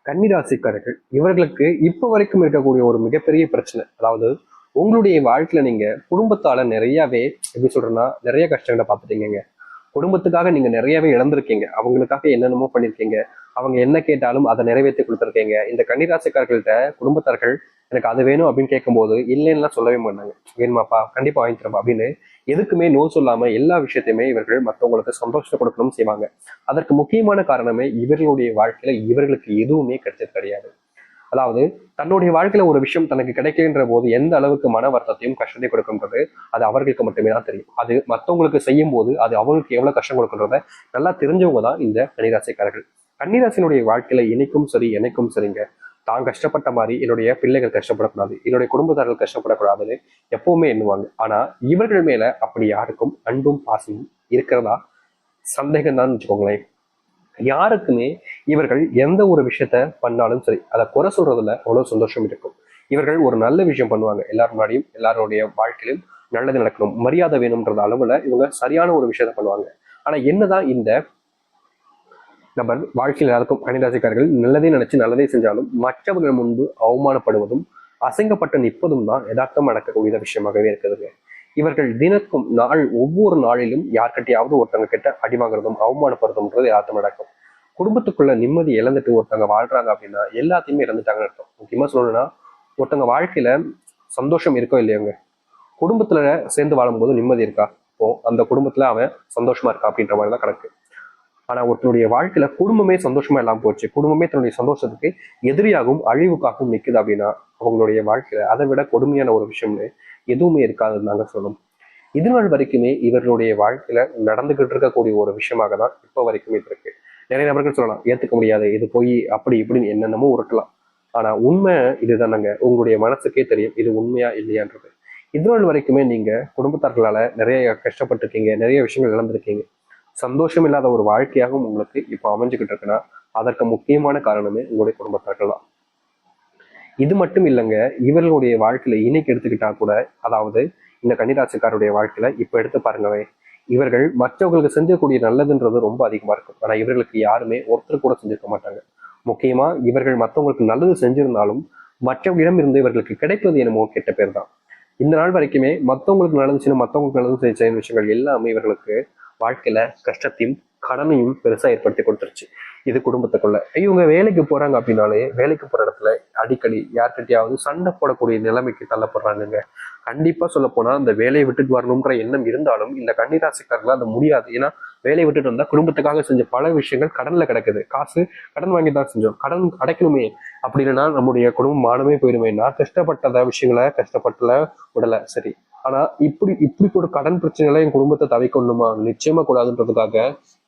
கன்னிராசிக்காரர்கள் இவர்களுக்கு இப்ப வரைக்கும் இருக்கக்கூடிய ஒரு மிகப்பெரிய பிரச்சனை, அதாவது உங்களுடைய வாழ்க்கையில நீங்க குடும்பத்தால நிறையவே எப்படி சொல்றேன்னா நிறைய கஷ்டங்களை பார்த்துட்டீங்க. குடும்பத்துக்காக நீங்க நிறையவே இழந்திருக்கீங்க. அவங்களுக்காக என்னென்னமோ பண்ணிருக்கீங்க. அவங்க என்ன கேட்டாலும் அதை நிறைவேற்றி கொடுத்துருக்கீங்க. இந்த கன்னிராசிக்காரர்கள்ட்ட குடும்பத்தார்கள் எனக்கு அது வேணும் அப்படின்னு கேட்கும்போது இல்லைன்னா சொல்லவே மாட்டாங்க. வேணுமாப்பா, கண்டிப்பா வாங்கி தரப்பா அப்படின்னு எதுக்குமே நோ சொல்லாம எல்லா விஷயத்தையுமே இவர்கள் மற்றவங்களுக்கு சந்தோஷத்தை கொடுக்கணும் செய்வாங்க. அதற்கு முக்கியமான காரணமே இவர்களுடைய வாழ்க்கையில இவர்களுக்கு எதுவுமே கிடைச்சது கிடையாது. அதாவது தன்னுடைய வாழ்க்கையில ஒரு விஷயம் தனக்கு கிடைக்கின்ற போது எந்த அளவுக்கு மன வருத்தத்தையும் கஷ்டத்தை கொடுக்கின்றது அது அவர்களுக்கு மட்டுமே தான் தெரியும். அது மற்றவங்களுக்கு செய்யும் போது அது அவங்களுக்கு எவ்வளவு கஷ்டம் கொடுக்கின்றத நல்லா தெரிஞ்சவங்க தான் இந்த கன்னிராசிக்காரர்கள். கன்னிராசினுடைய வாழ்க்கையில இணைக்கும் சரி எனக்கும் சரிங்க, தான் கஷ்டப்பட்ட மாதிரி என்னுடைய பிள்ளைகள் கஷ்டப்படக்கூடாது, என்னுடைய குடும்பத்தார்கள் கஷ்டப்படக்கூடாதுன்னு எப்பவுமே எண்ணுவாங்க. ஆனா இவர்கள் மேல அப்படி யாருக்கும் அன்பும் பாசமும் இருக்கிறதா சந்தேகம் தான் வச்சுக்கோங்களேன். யாருக்குமே இவர்கள் எந்த ஒரு விஷயத்த பண்ணாலும் சரி அதை குறை சொல்றதுல அவ்வளவு சந்தோஷம் இருக்கும். இவர்கள் ஒரு நல்ல விஷயம் பண்ணுவாங்க, எல்லாரும் முன்னாடியும் எல்லாருடைய வாழ்க்கையிலும் நல்லது நடக்கணும், மரியாதை வேணும்ன்றது அளவுல இவங்க சரியான ஒரு விஷயத்த பண்ணுவாங்க. ஆனா என்னதான் இந்த நம்ம வாழ்க்கையில் எல்லாருக்கும் கன்னிராசிக்காரர்கள் நல்லதே நினைச்சு நல்லதே செஞ்சாலும் மற்றவர்கள் முன்பு அவமானப்படுவதும் அசைங்கப்பட்டு நிற்பதும் தான் யதார்த்தம் நடக்கக்கூடிய விஷயமாகவே இருக்குதுங்க. இவர்கள் தினக்கும் ஒவ்வொரு நாளிலும் யார்கிட்டயாவது ஒருத்தவங்க கிட்ட அடி வாங்குறதும் அவமானப்படுறதும்ன்றது யதார்த்தம் நடக்கும். குடும்பத்துக்குள்ள நிம்மதி இழந்துட்டு ஒருத்தவங்க வாழ்றாங்க அப்படின்னா எல்லாத்தையுமே இழந்துட்டாங்கன்னு அர்த்தம். முக்கியமா சொல்லணும்னா ஒருத்தவங்க வாழ்க்கையில சந்தோஷம் இருக்கோ இல்லையோங்க, குடும்பத்துல சேர்ந்து வாழும்போது நிம்மதி இருக்கா, இப்போ அந்த குடும்பத்துல அவன் சந்தோஷமா இருக்கா அப்படின்ற மாதிரி தான் கணக்கு. ஆனா ஒருத்தனுடைய வாழ்க்கையில குடும்பமே சந்தோஷமா இல்லாம போச்சு, குடும்பமே தன்னுடைய சந்தோஷத்துக்கு எதிரியாகவும் அழிவுக்காகவும் நிக்குது அப்படின்னா அவங்களுடைய வாழ்க்கையில அதை விட கொடுமையான ஒரு விஷயம்னு எதுவுமே இருக்காதுன்னு நாங்க சொல்லணும். இது நாள் வரைக்குமே இவர்களுடைய வாழ்க்கையில நடந்துகிட்டு இருக்கக்கூடிய ஒரு விஷயமாக தான் இப்போ வரைக்குமே இருக்கு. நிறைய நபர்கள் சொல்லலாம் ஏத்துக்க முடியாது, இது போய் அப்படி இப்படின்னு என்னென்னமோ உருட்டலாம். ஆனா உண்மை இதுதானங்க, உங்களுடைய மனசுக்கே தெரியும் இது உண்மையா இல்லையான்றது. இது நாள் வரைக்குமே நீங்க குடும்பத்தார்களால நிறைய கஷ்டப்பட்டிருக்கீங்க, நிறைய விஷயங்கள் இழந்திருக்கீங்க. சந்தோஷம் இல்லாத ஒரு வாழ்க்கையாகவும் உங்களுக்கு இப்போ அமைஞ்சுக்கிட்டு இருக்குன்னா அதற்கு முக்கியமான காரணமே உங்களுடைய குடும்பத்தார்கள் தான். இது மட்டும் இல்லைங்க, இவர்களுடைய வாழ்க்கையில இன்னைக்கு எடுத்துக்கிட்டா கூட, அதாவது இந்த கன்னிராசிக்காருடைய வாழ்க்கையில இப்ப எடுத்து பாருங்கவே, இவர்கள் மற்றவர்களுக்கு செஞ்சக்கூடிய நல்லதுன்றது ரொம்ப அதிகமா இருக்கும். ஆனா இவர்களுக்கு யாருமே ஒருத்தர் கூட செஞ்சிருக்க மாட்டாங்க. முக்கியமா இவர்கள் மற்றவங்களுக்கு நல்லது செஞ்சிருந்தாலும் மற்றவர்களிடம் இருந்து இவர்களுக்கு கிடைப்பது என்னமோ கெட்ட பேர் தான். இந்த நாள் வரைக்குமே மற்றவங்களுக்கு நல்லது செய்யணும், மற்றவங்களுக்கு நல்லது செய்ய விஷயங்கள் எல்லாமே இவர்களுக்கு வாழ்க்கையில கஷ்டத்தையும் கடனையும் பெருசா ஏற்படுத்தி கொடுத்துருச்சு. இது குடும்பத்துக்குள்ள இவங்க வேலைக்கு போறாங்க அப்படின்னாலே வேலைக்கு போற இடத்துல அடிக்கடி யார்கிட்டயாவது சண்டை போடக்கூடிய நிலைமைக்கு தள்ளப்படுறாங்க. கண்டிப்பா சொல்ல போனா அந்த வேலையை விட்டுட்டு வரணும்ன்ற எண்ணம் இருந்தாலும் இந்த கன்னிராசிக்காரர்கள் அது முடியாது. ஏன்னா வேலையை விட்டுட்டு வந்தா குடும்பத்துக்காக செஞ்ச பல விஷயங்கள் கடன்ல கிடக்குது. காசு கடன் வாங்கி தான் செஞ்சோம், கடன் அடைக்கணுமே, அப்படி இல்லைன்னா நம்முடைய குடும்பம் மானமே போயிருமே. நான் கஷ்டப்பட்டத விஷயங்களை கஷ்டப்பட்டுல விடல சரி, ஆனா இப்படி ஒரு கடன் பிரச்சனைகளை என் குடும்பத்தை தவிக்கணுமா, நிச்சயமா கூடாதுன்றதுக்காக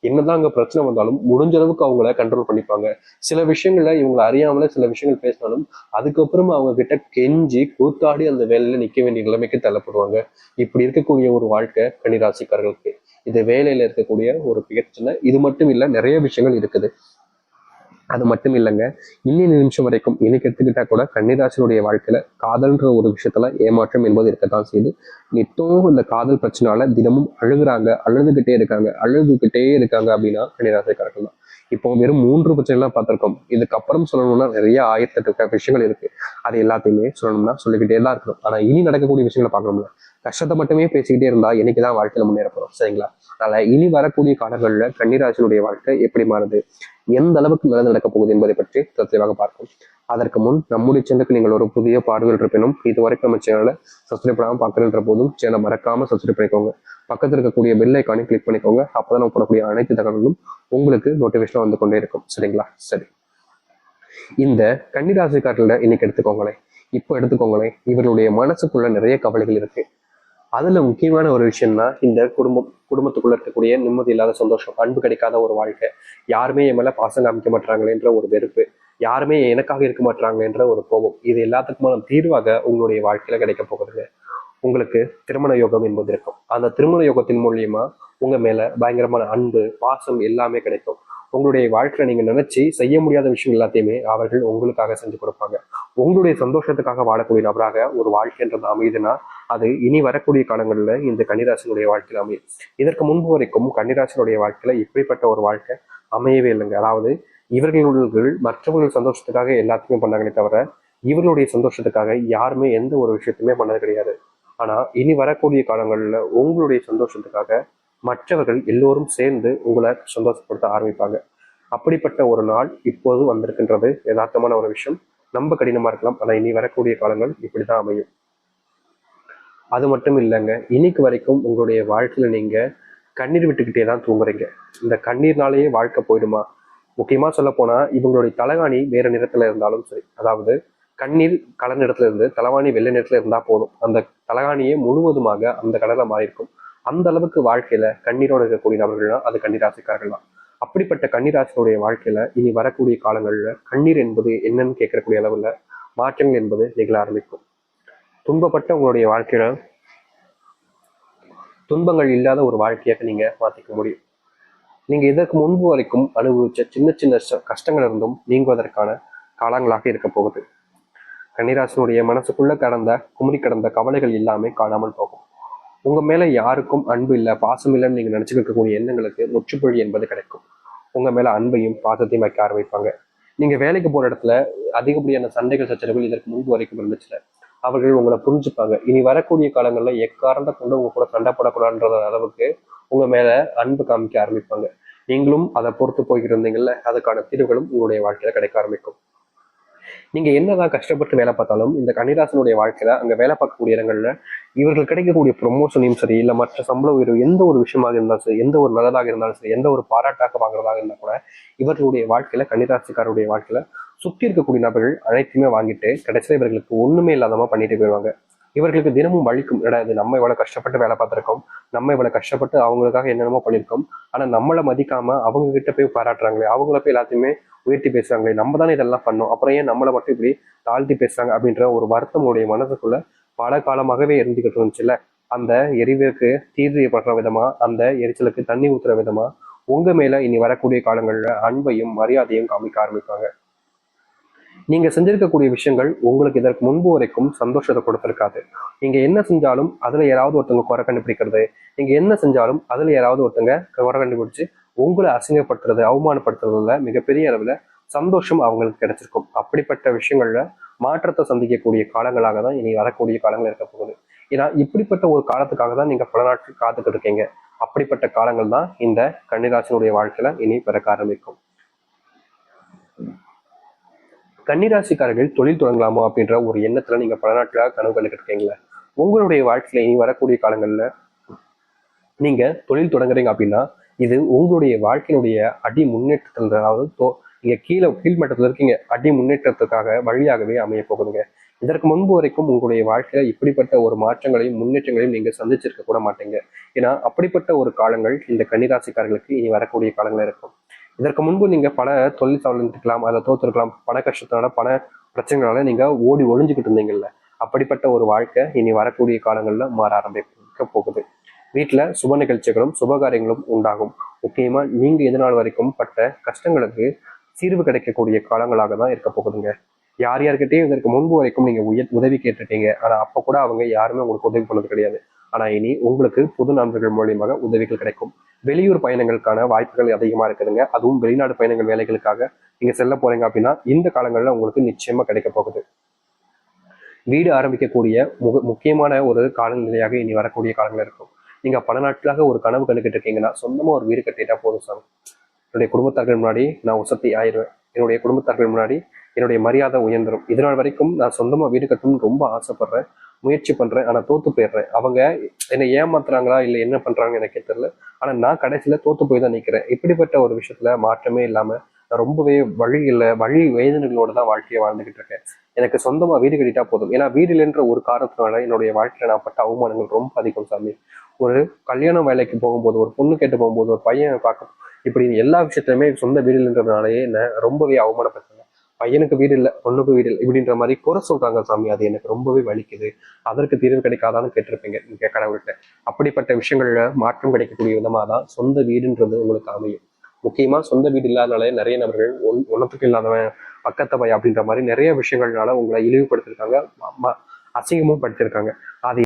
என்னதான் அங்க பிரச்சனை வந்தாலும் முடிஞ்ச அளவுக்கு அவங்கள கண்ட்ரோல் பண்ணிப்பாங்க. சில விஷயங்கள்ல இவங்களை அறியாமல சில விஷயங்கள் பேசினாலும் அதுக்கப்புறமா அவங்க கிட்ட கெஞ்சி கூத்தாடி அந்த வேலையில நிக்க வேண்டிய நிலைமைக்கு தள்ளப்படுவாங்க. இப்படி இருக்கக்கூடிய ஒரு வாழ்க்கை கன்னிராசிக்காரர்களுக்கு. இது வேலையில இருக்கக்கூடிய ஒரு பிரச்சனை. இது மட்டும் இல்ல, நிறைய விஷயங்கள் இருக்குது. அது மட்டும் இல்லைங்க, இன்னி நிமிஷம் வரைக்கும் இன்னைக்கு எடுத்துக்கிட்டா கூட கன்னிராசினுடைய வாழ்க்கையில காதல்ன்ற ஒரு விஷயத்துல ஏமாற்றம் என்பது இருக்கத்தான் செய்யுது. நித்தம் இந்த காதல் பிரச்சனால தினமும் அழுதுகிட்டே இருக்காங்க அப்படின்னா கன்னிராசிக்காரர்கள் தான். இப்போ வெறும் 3 பிரச்சனைலாம் பார்த்திருக்கோம். இதுக்கப்புறம் சொல்லணும்னா நிறைய 1008 விஷயங்கள் இருக்கு. அது எல்லாத்தையுமே சொல்லணும்னா சொல்லிக்கிட்டே தான் இருக்கணும். ஆனா இனி நடக்கக்கூடிய விஷயங்களை பார்க்கணும்ல, கஷ்டத்தை மட்டுமே பேசிக்கிட்டே இருந்தா என்னைக்குதான் வாழ்க்கையில முன்னேற போறோம், சரிங்களா? அதனால இனி வரக்கூடிய காலங்கள்ல கன்னிராசினுடைய வாழ்க்கை எப்படி மாறுது, எந்த அளவுக்கு நல்லது நடக்க போகுது என்பதை பற்றி தெளிவாக பார்ப்போம். அதற்கு முன் நம்முடைய சேனலுக்கு நீங்கள் ஒரு புதிய பார்வையில் இருப்பினும் இதுவரைக்கும் நம்ம சேனலை சப்ஸ்கிரைப் பண்ணாமல் பார்க்குறன்ற போதும் சேனலை மறக்காம சப்ஸ்கிரைப் பண்ணிக்கோங்க. பக்கத்தில் இருக்கக்கூடிய பெல் ஐக்கானை கிளிக் பண்ணிக்கோங்க. அப்பதான் நம்ம போடக்கூடிய அனைத்து தகவல்களும் உங்களுக்கு நோட்டிபிகேஷன் வந்து கொண்டே இருக்கும், சரிங்களா? சரி, இந்த கன்னிராசிக்காரர்கள இன்னைக்கு எடுத்துக்கோங்களேன், இப்போ எடுத்துக்கோங்களேன், இவருடைய மனசுக்குள்ள நிறைய கவலைகள் இருக்கு. அதுல முக்கியமான ஒரு விஷயம்னா இந்த குடும்பத்துக்குள்ள இருக்கக்கூடிய நிம்மதி இல்லாத சந்தோஷம், அன்பு கிடைக்காத ஒரு வாழ்க்கை, யாருமே என் மேல பாசம் காமிக்க மாட்டாங்களேன்ற ஒரு வெறுப்பு, யாருமே எனக்காக இருக்க மாட்டாங்களேன்ற ஒரு கோபம், இது எல்லாத்துக்குமான தீர்வாக உங்களுடைய வாழ்க்கையில கிடைக்க போகுதுங்க. உங்களுக்கு திருமண யோகம் என்பது இருக்கும். அந்த திருமண யோகத்தின் மூலியமா உங்க மேல பயங்கரமான அன்பு பாசம் எல்லாமே கிடைக்கும். உங்களுடைய வாழ்க்கையில நீங்க நினைச்சு செய்ய முடியாத விஷயம் எல்லாத்தையுமே அவர்கள் உங்களுக்காக செஞ்சு கொடுப்பாங்க. உங்களுடைய சந்தோஷத்துக்காக வாழக்கூடிய நபராக ஒரு வாழ்க்கைன்றது அமையுதுன்னா அது இனி வரக்கூடிய காலங்கள்ல இந்த கன்னிராசினுடைய வாழ்க்கையில அமையும். இதற்கு முன்பு வரைக்கும் கன்னிராசினுடைய வாழ்க்கையில இப்படிப்பட்ட ஒரு வாழ்க்கை அமையவே இல்லைங்க. அதாவது இவர்கள் மற்றவர்கள் சந்தோஷத்துக்காக எல்லாத்தையுமே பண்ணாங்களே தவிர இவர்களுடைய சந்தோஷத்துக்காக யாருமே எந்த ஒரு விஷயத்தையுமே பண்ணது கிடையாது. ஆனா இனி வரக்கூடிய காலங்கள்ல உங்களுடைய சந்தோஷத்துக்காக மற்றவர்கள் எல்லோரும் சேர்ந்து உங்களை சந்தோஷப்படுத்த ஆரம்பிப்பாங்க. அப்படிப்பட்ட ஒரு நாள் இப்போது வந்திருக்கின்றது. யதார்த்தமான ஒரு விஷயம். ரொம்ப கடினமா இருக்கலாம், ஆனா இனி வரக்கூடிய காலங்கள் இப்படிதான் அமையும். அது மட்டும் இல்லைங்க, இன்னைக்கு வரைக்கும் உங்களுடைய வாழ்க்கையில நீங்க கண்ணீர் விட்டுக்கிட்டே தான் தூங்குறீங்க. இந்த கண்ணீர்னாலேயே வாழ்க்கை போயிடுமா? முக்கியமா சொல்ல போனா இவங்களுடைய தலைகாணி வேற நிறத்துல இருந்தாலும் சரி, அதாவது கண்ணீர் கலர் நிறத்துல இருந்து தலைவாணி வெள்ளை நிறத்துல இருந்தா போதும், அந்த தலைகாணியே முழுவதுமாக அந்த கலர்ல மாறி இருக்கும். அந்த அளவுக்கு வாழ்க்கையில கண்ணீரோடு இருக்கக்கூடிய நபர்கள்னா அது கண்ணீராசிக்காரர்கள் தான். அப்படிப்பட்ட கண்ணீராசினுடைய வாழ்க்கையில இனி வரக்கூடிய காலங்கள்ல கண்ணீர் என்பது என்னன்னு கேட்கக்கூடிய அளவுல மாற்றங்கள் என்பது நிகழ ஆரம்பிக்கும். துன்பப்பட்ட உங்களுடைய வாழ்க்கையில துன்பங்கள் இல்லாத ஒரு வாழ்க்கையாக நீங்க மாத்திக்க முடியும். நீங்க இதற்கு முன்பு வரைக்கும் அனுபவிச்ச சின்ன சின்ன கஷ்டங்கள் இருந்தும் நீங்குவதற்கான காலங்களாக இருக்க போகுது. கன்னிராசினுடைய மனசுக்குள்ள குமுறி கடந்த கவலைகள் எல்லாமே காணாமல் போகும். உங்க மேல யாருக்கும் அன்பு இல்லை, பாசம் இல்லைன்னு நீங்க நினைச்சுட்டு இருக்கக்கூடிய எண்ணங்களுக்கு முற்றுப்புள்ளி என்பது கிடைக்கும். உங்க மேல அன்பையும் பாசத்தையும் வைக்க ஆரம்பிப்பாங்க. நீங்க வேலைக்கு போற இடத்துல அதிகப்படியான சண்டைகள் சச்சரவுகள் இதற்கு முன்பு வரைக்கும் இருந்துச்சுல, அவர்கள் உங்களை புரிஞ்சுப்பாங்க. இனி வரக்கூடிய காலங்கள்ல எக்காரணத்தை கொண்டு உங்க கூட சண்டை போடக்கூடாதுன்ற அளவுக்கு உங்க மேல அன்பு காமிக்க ஆரம்பிப்பாங்க. நீங்களும் அதை பொறுத்து போய்கிட்டு இருந்தீங்கல்ல, அதுக்கான தீர்வுகளும் உங்களுடைய வாழ்க்கையில கிடைக்க ஆரம்பிக்கும். நீங்க என்னதான் கஷ்டப்பட்டு வேலை பார்த்தாலும் இந்த கன்னிராசனுடைய வாழ்க்கையில அங்க வேலை பார்க்கக்கூடிய இடங்கள்ல இவர்கள் கிடைக்கக்கூடிய ப்ரொமோஷனையும் சரி, இல்ல மற்ற சம்பள உயர்வு எந்த ஒரு விஷயமாக இருந்தாலும் சரி, எந்த ஒரு நல்லதாக இருந்தாலும் சரி, எந்த ஒரு பாராட்டாக வாங்குறதாக இருந்தா கூட இவர்களுடைய வாழ்க்கையில கன்னிராசிக்காரருடைய வாழ்க்கையில சுத்தி இருக்கக்கூடிய நபர்கள் அனைத்துமே வாங்கிட்டு கடைசியில இவர்களுக்கு ஒண்ணுமே இல்லாதமா பண்ணிட்டு போயிடுவாங்க. இவர்களுக்கு தினமும் வலிக்கும், இது நம்ம இவ்வளவு கஷ்டப்பட்டு வேலை பார்த்திருக்கோம், நம்ம இவ்வளவு கஷ்டப்பட்டு அவங்களுக்காக என்னென்னமோ பண்ணியிருக்கோம், ஆனா நம்மளை மதிக்காம அவங்க கிட்ட போய் பாராட்டுறாங்களே, அவங்கள போய் எல்லாத்தையுமே உயர்த்தி பேசுறாங்களே, நம்ம தானே இதெல்லாம் பண்ணோம், அப்புறம் ஏன் நம்மளை மட்டும் இப்படி தாழ்த்தி பேசுறாங்க அப்படின்ற ஒரு வருத்தம் உடைய மனசுக்குள்ள பல காலமாகவே இருந்துகிட்டு இருந்துச்சுல்ல. அந்த எரிவுக்கு தீர்வு விதமா, அந்த எரிச்சலுக்கு தண்ணி ஊத்துற விதமா உங்க மேல இனி வரக்கூடிய காலங்கள்ல அன்பையும் மரியாதையும் காமிக்க ஆரம்பிப்பாங்க. நீங்க செஞ்சிருக்கக்கூடிய விஷயங்கள் உங்களுக்கு இதற்கு முன்பு வரைக்கும் சந்தோஷத்தை கொடுத்திருக்காது. நீங்க என்ன செஞ்சாலும் அதுல யாராவது ஒருத்தவங்க குறை கண்டுபிடிக்கிறது, நீங்க என்ன செஞ்சாலும் அதுல யாராவது ஒருத்தங்க குறை கண்டுபிடிச்சு உங்களை அசிங்கப்படுத்துறது, அவமானப்படுத்துறதுல மிகப்பெரிய அளவுல சந்தோஷம் அவங்களுக்கு கிடைச்சிருக்கும். அப்படிப்பட்ட விஷயங்கள்ல மாற்றத்தை சந்திக்கக்கூடிய காலங்களாக தான் இனி வரக்கூடிய காலங்கள் இருக்க போகுது. ஏன்னா இப்படிப்பட்ட ஒரு காலத்துக்காக தான் நீங்க பல நாட்கள் காத்துக்கிட்டு இருக்கீங்க. அப்படிப்பட்ட காலங்கள் தான் இந்த கன்னிராசினுடைய வாழ்க்கையில இனி பிறக்க ஆரம்பிக்கும். கன்னிராசிக்காரர்கள் தொழில் தொடங்கலாமா அப்படின்ற ஒரு எண்ணத்துல நீங்க பல நாட்களாக கனவு கண்டுகிட்டு இருக்கீங்களா? உங்களுடைய வாழ்க்கையில இனி வரக்கூடிய காலங்கள்ல நீங்க தொழில் தொடங்குறீங்க அப்படின்னா இது உங்களுடைய வாழ்க்கையினுடைய அடி முன்னேற்றத்தில், அதாவது நீங்க கீழ்மட்டத்துல இருக்கீங்க, அடி முன்னேற்றத்துக்காக வழியாகவே அமைய போகுதுங்க. இதற்கு முன்பு வரைக்கும் உங்களுடைய வாழ்க்கையில இப்படிப்பட்ட ஒரு மாற்றங்களையும் முன்னேற்றங்களையும் நீங்க சந்திச்சிருக்க கூட மாட்டீங்க. ஏன்னா அப்படிப்பட்ட ஒரு காலங்கள் இந்த கன்னிராசிக்காரர்களுக்கு இனி வரக்கூடிய காலங்கள் இருக்கும். இதற்கு முன்பு நீங்க பல தொழில் சார்ந்திருக்கலாம், அதில் தோற்றிருக்கலாம், பண கஷ்டத்தினால பண பிரச்சனைகளால நீங்க ஓடி ஒளிஞ்சுக்கிட்டு இருந்தீங்கல்ல, அப்படிப்பட்ட ஒரு வாழ்க்கை இனி வரக்கூடிய காலங்கள்ல மாற ஆரம்பிக்க போகுது. வீட்டுல சுப நிகழ்ச்சிகளும் சுபகாரியங்களும் உண்டாகும். முக்கியமா நீங்க எதனால் வரைக்கும் பட்ட கஷ்டங்களுக்கு தீர்வு கிடைக்கக்கூடிய காலங்களாக தான் இருக்க போகுதுங்க. யார் யார்கிட்டையும் இதற்கு முன்பு வரைக்கும் நீங்க உதவி கேட்டுட்டீங்க, ஆனா அப்ப கூட அவங்க யாருமே உங்களுக்கு உதவி பண்ணது கிடையாது. ஆனா இனி உங்களுக்கு புது நண்பர்கள் மூலியமாக உதவிகள் கிடைக்கும். வெளியூர் பயணங்களுக்கான வாய்ப்புகள் அதிகமா இருக்குதுங்க. அதுவும் வெளிநாடு பயணங்கள் வேலைகளுக்காக நீங்க செல்ல போறீங்க அப்படின்னா இந்த காலங்கள்ல உங்களுக்கு நிச்சயமா கிடைக்க போகுது. வீடு ஆரம்பிக்கக்கூடிய முக்கியமான ஒரு காலநிலையாக இனி வரக்கூடிய காலங்கள் இருக்கும். நீங்க பல நாட்களாக ஒரு கனவு கண்டுகிட்டு இருக்கீங்கன்னா சொந்தமா ஒரு வீடு கட்டிட்டா போதும் சாமி, என்னுடைய குடும்பத்தார்கள் முன்னாடி நான் உசத்தி ஆயிடுவேன், என்னுடைய குடும்பத்தார்கள் முன்னாடி என்னுடைய மரியாதை உயர்ந்துடும். இதனால் வரைக்கும் நான் சொந்தமா வீடு கட்டணும்னு ரொம்ப ஆசைப்படுறேன், முயற்சி பண்றேன், ஆனா தோத்து போயிடுறேன். அவங்க என்னை ஏமாத்துறாங்களா இல்லை என்ன பண்றாங்க எனக்கே தெரியல, ஆனா நான் கடைசியில தோத்து போய் தான் நிற்கிறேன். இப்படிப்பட்ட ஒரு விஷயத்துல மாற்றமே இல்லாம நான் ரொம்பவே வழி வேதனைகளோட தான் வாழ்க்கையை வாழ்ந்துகிட்டு இருக்கேன். எனக்கு சொந்தமா வீடு கட்டிட்டா போதும். ஏன்னா வீடு இல்லைன்ற ஒரு காரணத்தினால என்னுடைய வாழ்க்கையில நான் பட்ட அவமானங்கள் ரொம்ப அதிகம் சாமி. ஒரு கல்யாணம் வேலைக்கு போகும்போது, ஒரு பொண்ணு கேட்டு போகும்போது, ஒரு பையன் பார்க்க, இப்படி எல்லா விஷயத்துலயுமே சொந்த வீடு இல்லைன்றதுனாலயே என்ன ரொம்பவே அவமானப்பட்டாங்க. பையனுக்கு வீடு இல்லை, பொண்ணுக்கு வீடு இல்லை இப்படின்ற மாதிரி குறை சொல்றாங்க சாமி. அது எனக்கு ரொம்பவே வலிக்குது. அதற்கு தீர்வு கிடைக்காதான்னு கேட்டிருப்பீங்க நீங்க கடவுள்கிட்ட. அப்படிப்பட்ட விஷயங்கள்ல மாற்றம் கிடைக்கக்கூடிய விதமா தான் சொந்த வீடுன்றது உங்களுக்கு அமையும். முக்கியமா சொந்த வீடு இல்லாதனாலே நிறைய நபர்கள் ஒன்னத்துக்கு இல்லாதவன் பக்கத்த பையன் அப்படின்ற மாதிரி நிறைய விஷயங்கள்னால உங்களை இழிவுபடுத்திருக்காங்க, அசிங்கமும் படுத்திருக்காங்க. அது